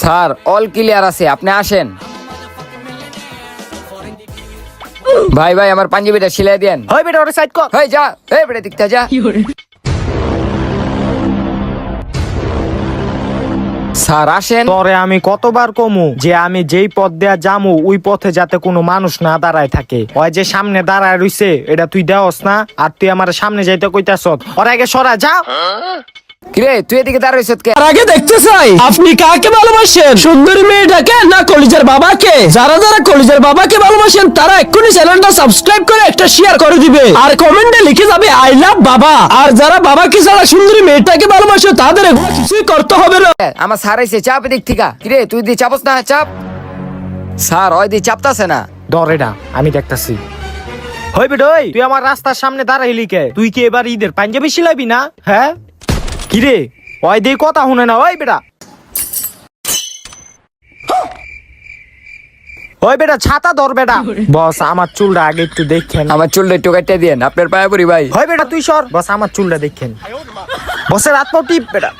Sir all clear আছে, আপনি আসেন। ভাই ভাই আমার পাঞ্জাবিটা সিলাই দেন। হয় বেটা ওরে সাইড কর। হই যা, এই বেটা দিকটা যা। স্যার আসেন। তোরে আমি কতবার কমু যে আমি যেই পথ দেয়া জামু ওই পথে যাতে কোনো মানুষ না দাঁড়ায় থাকে। ওই যে সামনে দাঁড়ায় রইছে এটা তুই দেওস না, আর তুই আমার সামনে যাইতে কইতাছস। ওর আগে সরা যা। কিরে তুই এদিকে দাঁড়াইছ কে? তার আগে দেখতে চাই আপনি কাকে ভালোবাসেন, সুন্দরী মেয়েটাকে না কলিজার বাবাকে? যারা যারা কলিজার বাবাকে ভালোবাসেন তারা এক্ষুনি চ্যানেলটা সাবস্ক্রাইব করে একটা শেয়ার করে দিবে আর কমেন্টে লিখে যাবে আই লাভ বাবা। আর যারা বাবাকে ছাড়া সুন্দরী মেয়েটাকে ভালোবাসে তাদের এগুলো কিছুই করতে হবে না। আমার স্যার আইছে, চাপ এদিক থেকে। কিরে তুই দি চাপস না? চাপ। স্যার ওই দি চাপতাছে না। ধর এটা আমি দেখতাছি। হয় বেটা ওই তুই আমার রাস্তার সামনে দাঁড়াইলি কে? তুই কি এবার ঈদের পাঞ্জাবি সিলাবি না? হ্যাঁ কিরে ওই দিয়ে কথা শুনে না। ওই বেটা ওই বেটা ছাতা ধর বেটা। বস আমার চুলটা আগে একটু দেখেন। আমার চুলটা একটু কাটতে দিয়েন, আপনার পায়ে পড়ি ভাই। হয় বেটা তুই সর। বস আমার চুলটা দেখেন। বসের হাত পাও টিপ বেটা।